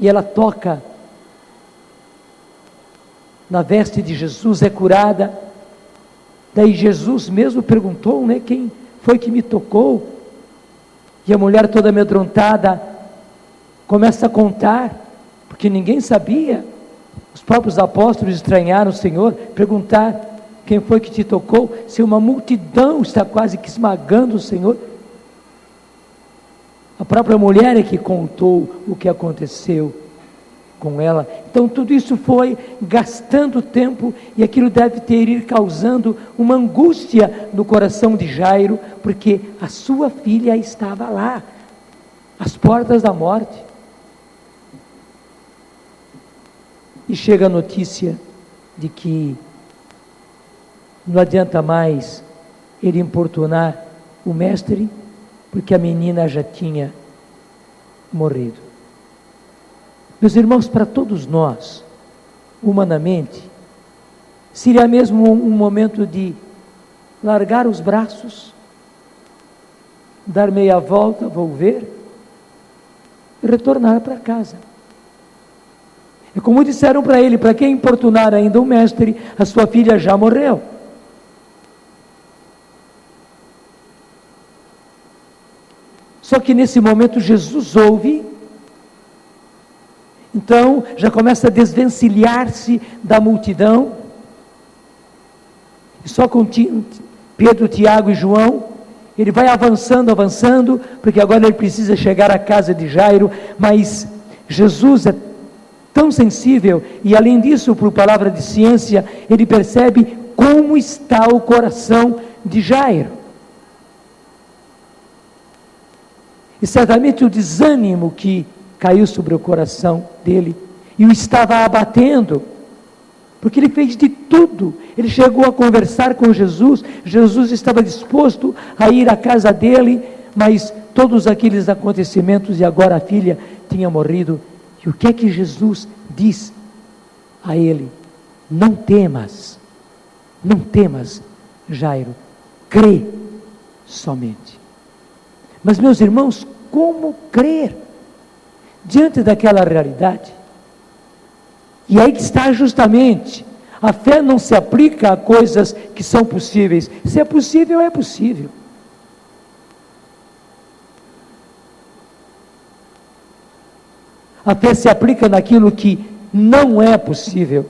e ela toca na veste de Jesus, é curada. Daí Jesus mesmo perguntou, né, quem foi que me tocou? E a mulher toda amedrontada começa a contar, porque ninguém sabia. Os próprios apóstolos estranharam o Senhor, perguntar, quem foi que te tocou? Se uma multidão está quase que esmagando o Senhor. A própria mulher é que contou o que aconteceu com ela. Então tudo isso foi gastando tempo, e aquilo deve ter ido causando uma angústia no coração de Jairo, porque a sua filha estava lá, às portas da morte. E chega a notícia de que não adianta mais ele importunar o mestre, porque a menina já tinha morrido. Meus irmãos, para todos nós, humanamente, seria mesmo um momento de largar os braços, dar meia volta, volver e retornar para casa. É como disseram para ele: para que importunar ainda o mestre? A sua filha já morreu. Só que nesse momento Jesus ouve, então já começa a desvencilhar-se da multidão, e só com Pedro, Tiago e João, ele vai avançando, porque agora ele precisa chegar à casa de Jairo. Mas Jesus é tão sensível, e além disso, por palavra de ciência, ele percebe como está o coração de Jairo. E certamente o desânimo que caiu sobre o coração dele, e o estava abatendo, porque ele fez de tudo. Ele chegou a conversar com Jesus, Jesus estava disposto a ir à casa dele, mas todos aqueles acontecimentos, e agora a filha tinha morrido. E o que é que Jesus diz a ele? Não temas, Jairo, crê somente. Mas, meus irmãos, como crer diante daquela realidade? E aí que está justamente, a fé não se aplica a coisas que são possíveis. Se é possível, é possível. A fé se aplica naquilo que não é possível.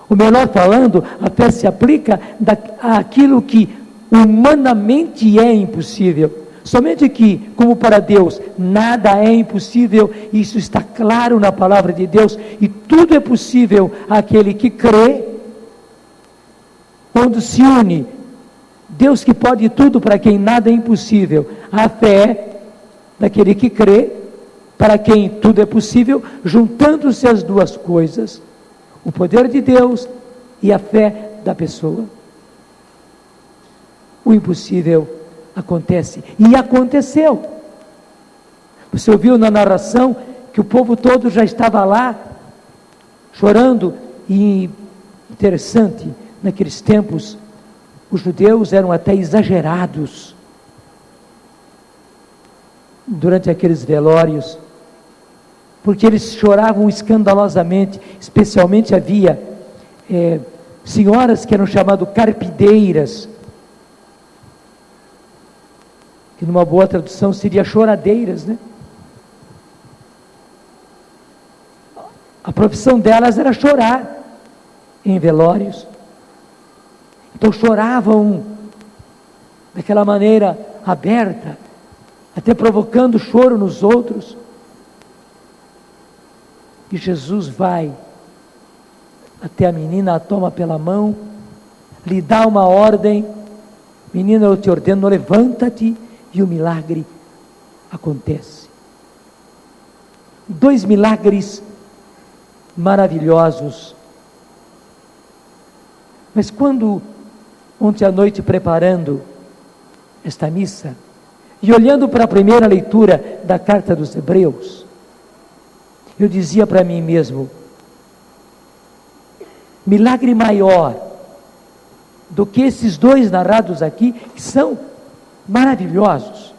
O melhor falando, a fé se aplica àquilo que humanamente é impossível. Somente que, como para Deus nada é impossível, isso está claro na palavra de Deus, e tudo é possível àquele que crê. Quando se une Deus que pode tudo, para quem nada é impossível, a fé daquele que crê, para quem tudo é possível, juntando-se as duas coisas, o poder de Deus e a fé da pessoa, o impossível acontece. E aconteceu. Você ouviu na narração que o povo todo já estava lá chorando. E interessante, naqueles tempos os judeus eram até exagerados durante aqueles velórios, porque eles choravam escandalosamente. Especialmente havia senhoras que eram chamadas carpideiras, que numa boa tradução seria choradeiras, né? A profissão delas era chorar em velórios. Então choravam daquela maneira aberta, até provocando choro nos outros. E Jesus vai até a menina, a toma pela mão, lhe dá uma ordem: menina, eu te ordeno, levanta-te. E o milagre acontece. 2 milagres maravilhosos. Mas quando, ontem à noite, preparando esta missa, e olhando para a primeira leitura da carta dos Hebreus, eu dizia para mim mesmo: milagre maior do que esses 2 narrados aqui, que são maravilhosos.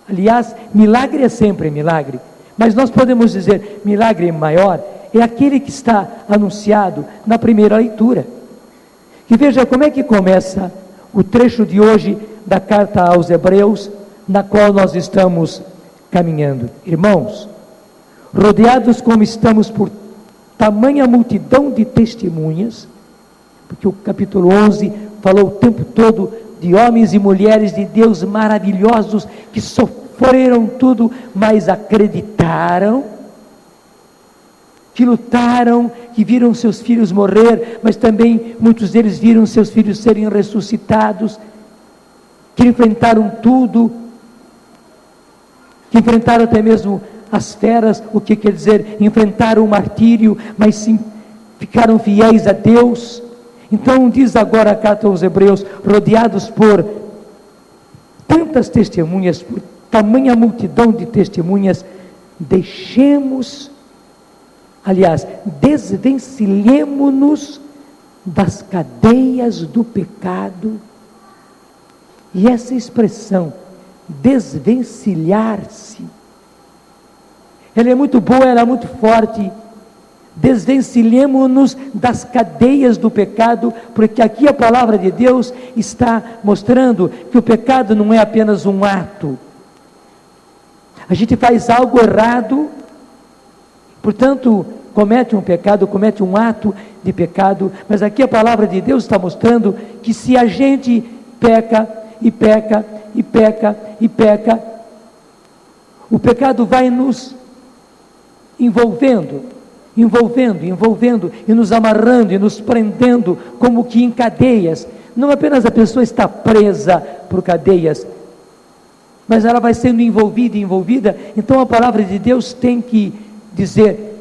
Aliás, milagre é sempre milagre, Mas nós podemos dizer, milagre maior é aquele que está anunciado na primeira leitura. E veja como é que começa o trecho de hoje da carta aos Hebreus, na qual nós estamos caminhando. Irmãos, rodeados como estamos por tamanha multidão de testemunhas, porque o capítulo 11 falou o tempo todo de homens e mulheres de Deus maravilhosos, que sofreram tudo, mas acreditaram, que lutaram, que viram seus filhos morrer, mas também muitos deles viram seus filhos serem ressuscitados, que enfrentaram tudo, que enfrentaram até mesmo as feras, o que quer dizer, enfrentaram o martírio, mas sim, ficaram fiéis a Deus. Então diz agora a carta aos Hebreus, rodeados por tantas testemunhas, por tamanha multidão de testemunhas, desvencilhemo-nos das cadeias do pecado. E essa expressão, desvencilhar-se, ela é muito boa, ela é muito forte. Desvencilhemo-nos das cadeias do pecado, porque aqui a palavra de Deus está mostrando que o pecado não é apenas um ato. A gente faz algo errado, portanto, comete um pecado, comete um ato de pecado, mas aqui a palavra de Deus está mostrando que se a gente peca, e peca, e peca, e peca, o pecado vai nos envolvendo, e nos amarrando, e nos prendendo, como que em cadeias. Não apenas a pessoa está presa por cadeias, mas ela vai sendo envolvida, então a palavra de Deus tem que dizer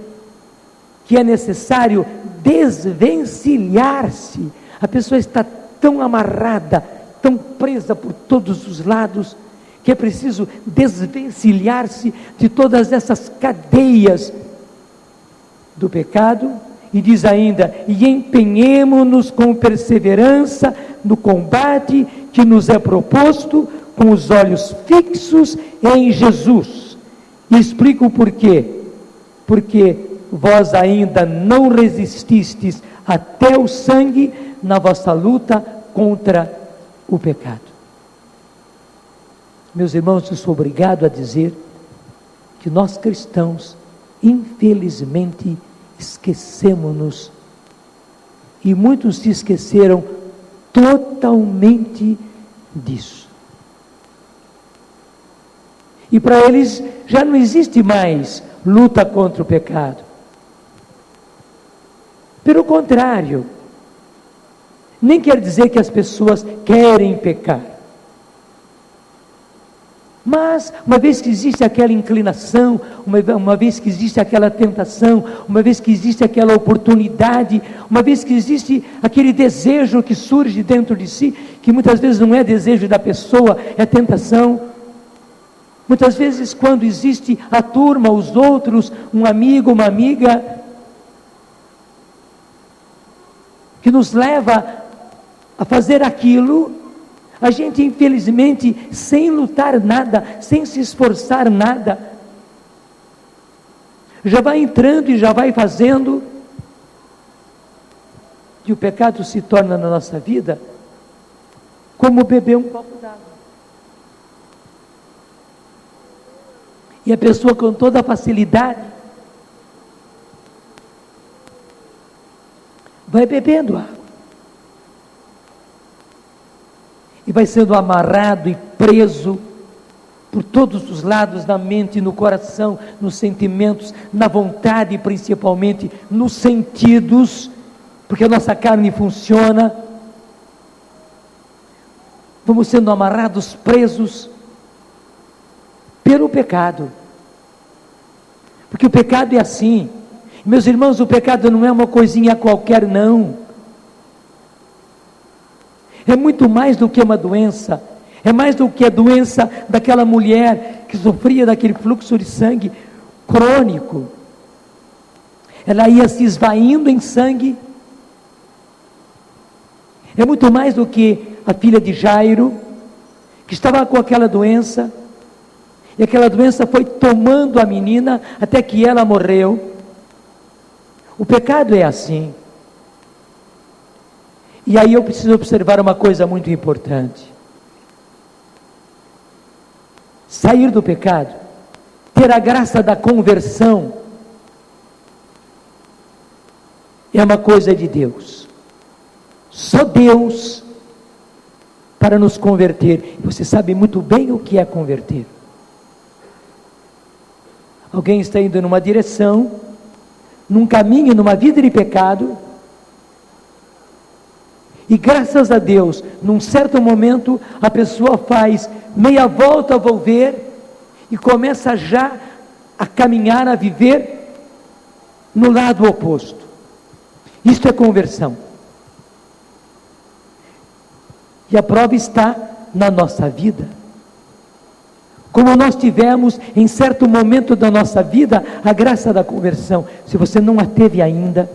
que é necessário desvencilhar-se. A pessoa está tão amarrada, tão presa por todos os lados, que é preciso desvencilhar-se de todas essas cadeias do pecado. E diz ainda, e empenhemo-nos com perseverança no combate que nos é proposto, com os olhos fixos em Jesus. E explico o porquê. Porque vós ainda não resististes até o sangue na vossa luta contra o pecado. Meus irmãos, eu sou obrigado a dizer que nós cristãos, infelizmente, esquecemos-nos, e muitos se esqueceram totalmente disso. E para eles já não existe mais luta contra o pecado. Pelo contrário, nem quer dizer que as pessoas querem pecar. Mas, uma vez que existe aquela inclinação, uma vez que existe aquela tentação, uma vez que existe aquela oportunidade, uma vez que existe aquele desejo que surge dentro de si, que muitas vezes não é desejo da pessoa, é tentação. Muitas vezes, quando existe a turma, os outros, um amigo, uma amiga, que nos leva a fazer aquilo, a gente, infelizmente, sem lutar nada, sem se esforçar nada, já vai entrando e já vai fazendo, e o pecado se torna na nossa vida como beber um copo d'água. E a pessoa, com toda a facilidade, vai bebendo água. E vai sendo amarrado e preso por todos os lados, na mente, no coração, nos sentimentos, na vontade, principalmente nos sentidos, porque a nossa carne funciona. Vamos sendo amarrados, presos pelo pecado, porque o pecado é assim. Meus irmãos, o pecado não é uma coisinha qualquer, não. É muito mais do que uma doença. É mais do que a doença daquela mulher que sofria daquele fluxo de sangue crônico. Ela ia se esvaindo em sangue. É muito mais do que a filha de Jairo, que estava com aquela doença, E aquela doença foi tomando a menina até que ela morreu. O pecado é assim. E aí eu preciso observar uma coisa muito importante. Sair do pecado, ter a graça da conversão, é uma coisa de Deus. Só Deus para nos converter. Você sabe muito bem o que é converter. Alguém está indo numa direção, num caminho, numa vida de pecado, e graças a Deus, num certo momento, a pessoa faz meia volta a volver, e começa já a caminhar, a viver no lado oposto. Isto é conversão. E a prova está na nossa vida. Como nós tivemos em certo momento da nossa vida a graça da conversão. Se você não a teve ainda,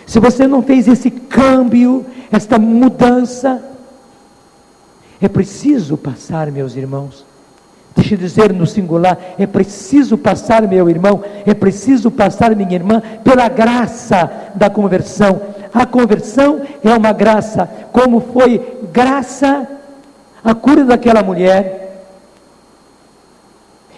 se você não fez esse câmbio, esta mudança, é preciso passar, meus irmãos. Deixa eu dizer no singular, é preciso passar, meu irmão, é preciso passar, minha irmã, pela graça da conversão. A conversão é uma graça, como foi graça a cura daquela mulher,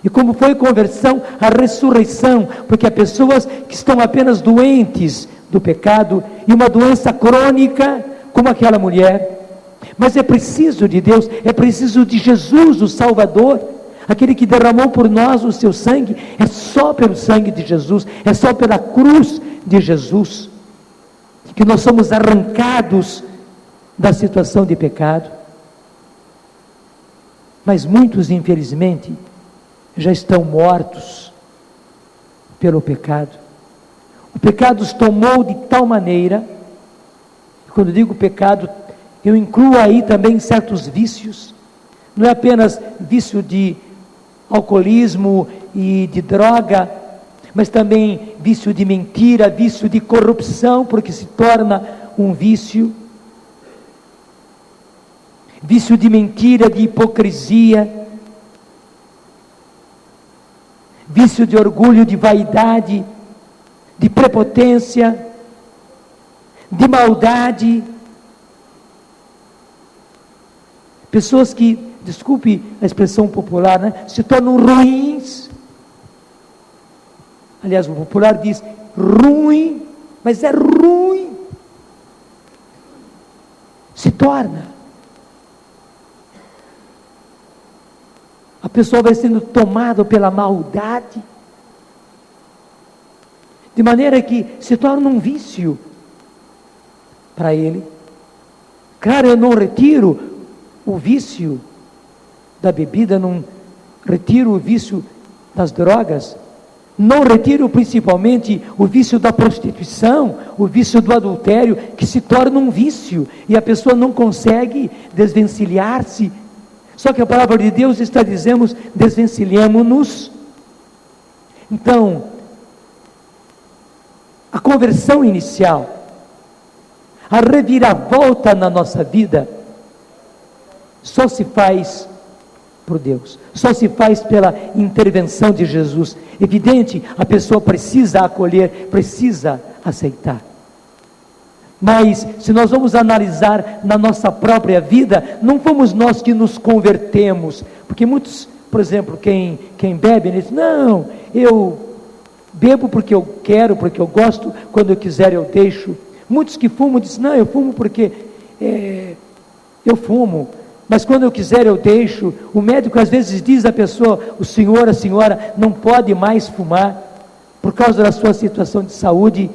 e como foi conversão a ressurreição, porque há pessoas que estão apenas doentes do pecado, e uma doença crônica, como aquela mulher, mas é preciso de Deus, é preciso de Jesus, o Salvador, aquele que derramou por nós o seu sangue. É só pelo sangue de Jesus, é só pela cruz de Jesus, que nós somos arrancados da situação de pecado. Mas muitos, infelizmente, já estão mortos pelo pecado. O pecado os tomou de tal maneira, quando digo pecado, eu incluo aí também certos vícios, não é apenas vício de alcoolismo e de droga, mas também vício de mentira, vício de corrupção, porque se torna um vício de mentira, de hipocrisia, vício de orgulho, de vaidade, de prepotência, de maldade. Pessoas que, desculpe a expressão popular, né, se tornam ruins. Aliás, o popular diz ruim, mas é ruim. Se torna. A pessoa vai sendo tomada pela maldade, de maneira que se torna um vício para ele. Claro, eu não retiro o vício da bebida, não retiro o vício das drogas, não retiro principalmente o vício da prostituição, o vício do adultério, que se torna um vício, e a pessoa não consegue desvencilhar-se. Só que a palavra de Deus está dizendo, desvencilhemo-nos. Então, a conversão inicial, a reviravolta na nossa vida, só se faz por Deus, só se faz pela intervenção de Jesus. Evidente, a pessoa precisa acolher, precisa aceitar. Mas, se nós vamos analisar na nossa própria vida, não fomos nós que nos convertemos, porque muitos, por exemplo, quem bebe, diz, não, eu bebo porque eu quero, porque eu gosto, quando eu quiser eu deixo. Muitos que fumam, dizem, não, eu fumo porque eu fumo, mas quando eu quiser eu deixo. O médico às vezes diz à pessoa, o senhor, a senhora, não pode mais fumar, por causa da sua situação de saúde,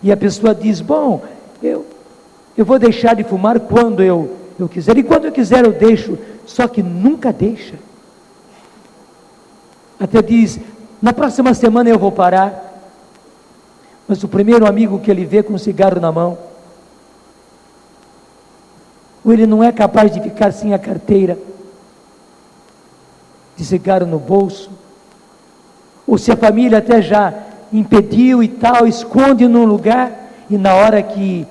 e a pessoa diz, bom, eu vou deixar de fumar quando eu quiser, e quando eu quiser eu deixo, só que nunca deixa. Até diz, na próxima semana eu vou parar, mas o primeiro amigo que ele vê com um cigarro na mão, ou ele não é capaz de ficar sem a carteira, de cigarro no bolso, ou se a família até já impediu e tal, esconde num lugar, e na hora que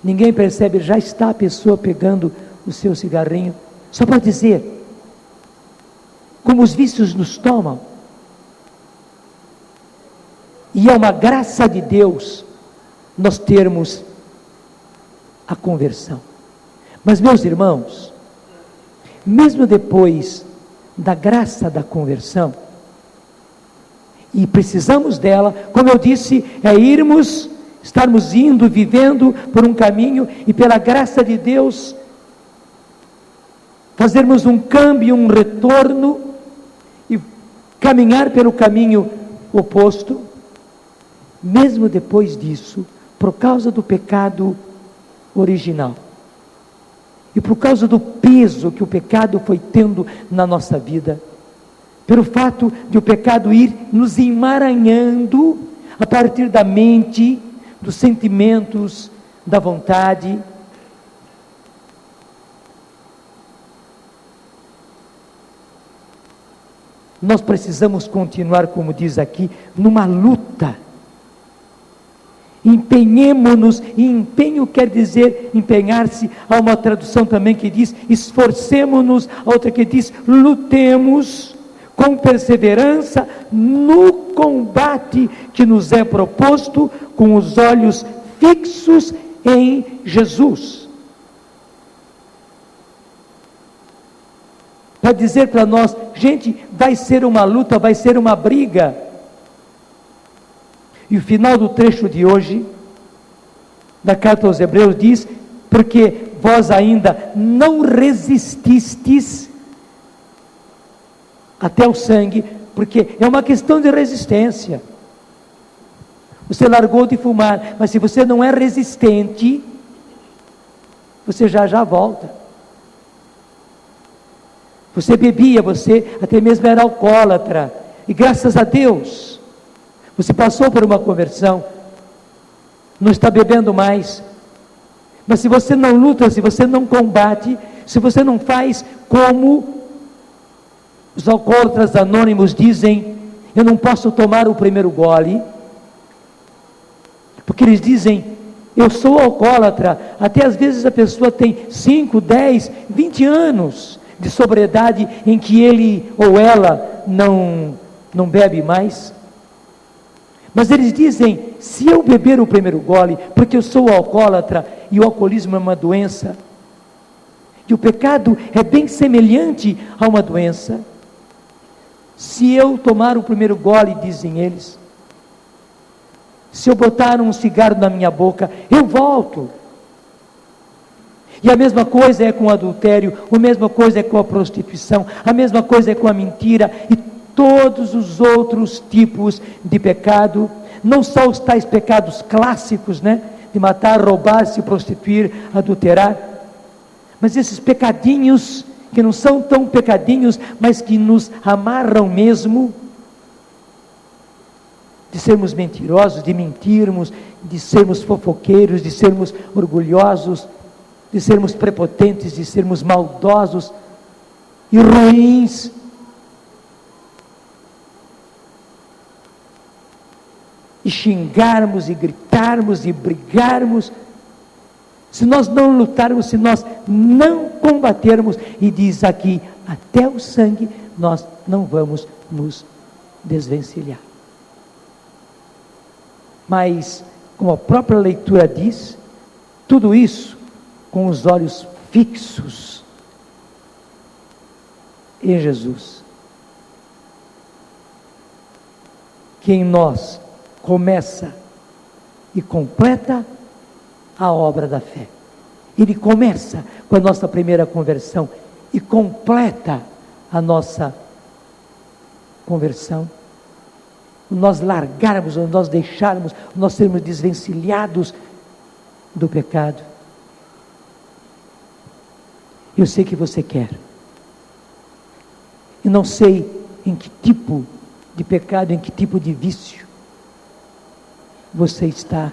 ninguém percebe, já está a pessoa pegando o seu cigarrinho, só para dizer como os vícios nos tomam. E é uma graça de Deus nós termos a conversão. Mas, meus irmãos, mesmo depois da graça da conversão, e precisamos dela, como eu disse, estarmos indo, vivendo por um caminho, e pela graça de Deus, fazermos um câmbio, um retorno, e caminhar pelo caminho oposto. Mesmo depois disso, por causa do pecado original, e por causa do peso que o pecado foi tendo na nossa vida, pelo fato de o pecado ir nos emaranhando a partir da mente, dos sentimentos, da vontade, nós precisamos continuar, como diz aqui, numa luta. Empenhemo-nos, e empenho quer dizer empenhar-se. Há uma tradução também que diz esforcemo-nos, a outra que diz lutemos com perseverança no combate que nos é proposto, com os olhos fixos em Jesus. Para dizer para nós, gente, vai ser uma luta, vai ser uma briga. E o final do trecho de hoje, da carta aos Hebreus, diz: porque vós ainda não resististes até o sangue, porque é uma questão de resistência. Você largou de fumar, mas se você não é resistente, você já volta. Você bebia, você até mesmo era alcoólatra, e graças a Deus, você passou por uma conversão, não está bebendo mais. Mas se você não luta, se você não combate, se você não faz como os alcoólatras anônimos dizem, eu não posso tomar o primeiro gole, porque eles dizem, eu sou alcoólatra. Até às vezes a pessoa tem 5, 10, 20 anos de sobriedade em que ele ou ela não bebe mais. Mas eles dizem, se eu beber o primeiro gole, porque eu sou alcoólatra, e o alcoolismo é uma doença, e o pecado é bem semelhante a uma doença, se eu tomar o primeiro gole, dizem eles, se eu botar um cigarro na minha boca, eu volto. E a mesma coisa é com o adultério, a mesma coisa é com a prostituição, a mesma coisa é com a mentira, e todos os outros tipos de pecado, não só os tais pecados clássicos, né? De matar, roubar, se prostituir, adulterar, mas esses pecadinhos, que não são tão pecadinhos, mas que nos amarram mesmo, de sermos mentirosos, de mentirmos, de sermos fofoqueiros, de sermos orgulhosos, de sermos prepotentes, de sermos maldosos e ruins. E xingarmos, e gritarmos, e brigarmos, se nós não lutarmos, se nós não combatermos, e diz aqui, até o sangue, nós não vamos nos desvencilhar. Mas, como a própria leitura diz, tudo isso com os olhos fixos em Jesus, que em nós começa e completa a obra da fé. Ele começa com a nossa primeira conversão e completa a nossa conversão. Nós largarmos, nós deixarmos, nós sermos desvencilhados do pecado. Eu sei que você quer. Eu não sei em que tipo de pecado, em que tipo de vício você está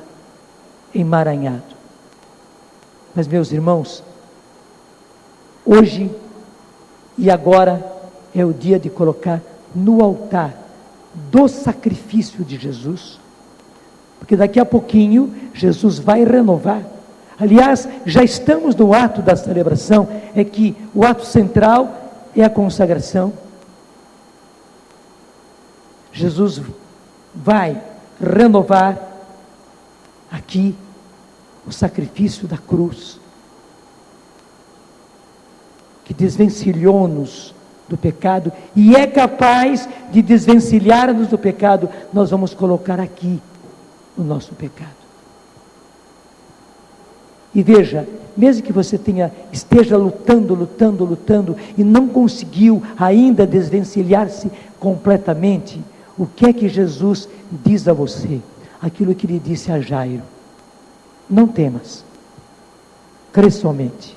emaranhado. Mas, meus irmãos, hoje e agora é o dia de colocar no altar do sacrifício de Jesus, porque daqui a pouquinho Jesus vai renovar. Aliás, já estamos no ato da celebração, é que o ato central é a consagração, Jesus vai renovar aqui o sacrifício da cruz, que desvencilhou-nos do pecado e é capaz de desvencilhar-nos do pecado. Nós vamos colocar aqui o nosso pecado. E veja, mesmo que você esteja lutando e não conseguiu ainda desvencilhar-se completamente, o que é que Jesus diz a você? Aquilo que ele disse a Jairo: não temas, crê somente.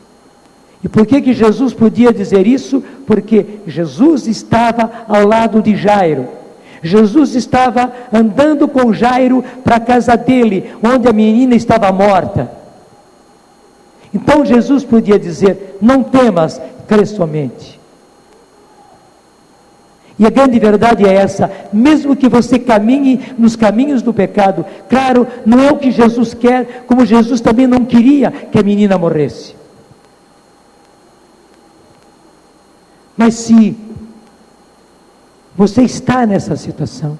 E por que Jesus podia dizer isso? Porque Jesus estava ao lado de Jairo. Jesus estava andando com Jairo para a casa dele, onde a menina estava morta. Então Jesus podia dizer: não temas, crê somente. E a grande verdade é essa: mesmo que você caminhe nos caminhos do pecado, claro, não é o que Jesus quer, como Jesus também não queria que a menina morresse. Mas se você está nessa situação,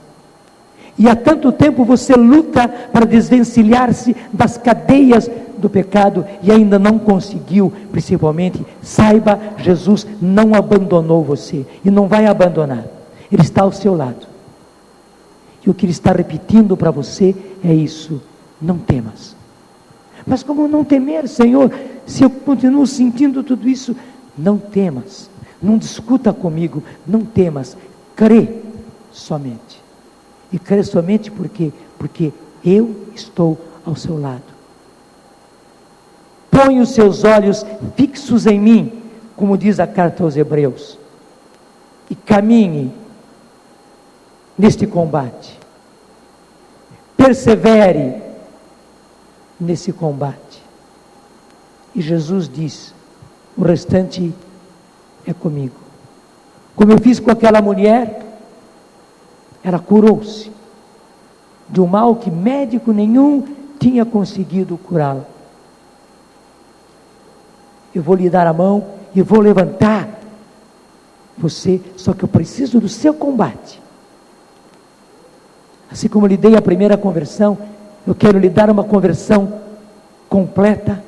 e há tanto tempo você luta para desvencilhar-se das cadeias do pecado, e ainda não conseguiu, principalmente, saiba, Jesus não abandonou você, e não vai abandonar. Ele está ao seu lado. E o que Ele está repetindo para você é isso: não temas. Mas como não temer, Senhor, se eu continuo sentindo tudo isso? Não temas. Não discuta comigo, não temas, crê somente. E crê somente porque eu estou ao seu lado. Põe os seus olhos fixos em mim, como diz a carta aos Hebreus, e caminhe neste combate. Persevere nesse combate. E Jesus diz: o restante é comigo. Como eu fiz com aquela mulher, ela curou-se de um mal que médico nenhum tinha conseguido curá-la. Eu vou lhe dar a mão e vou levantar você, só que eu preciso do seu combate. Assim como eu lhe dei a primeira conversão, eu quero lhe dar uma conversão completa.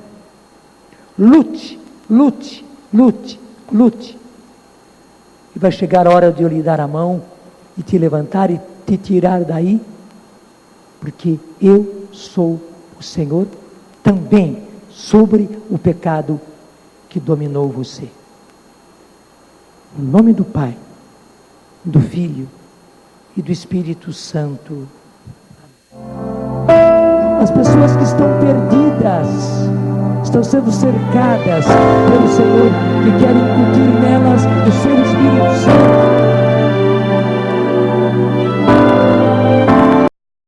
Lute, lute, lute, lute. E vai chegar a hora de eu lhe dar a mão e te levantar e te tirar daí, porque eu sou o Senhor também sobre o pecado que dominou você. Em nome do Pai, do Filho e do Espírito Santo. As pessoas que estão perdidas estão sendo cercadas pelo Senhor, que quer incutir nelas o seu Espírito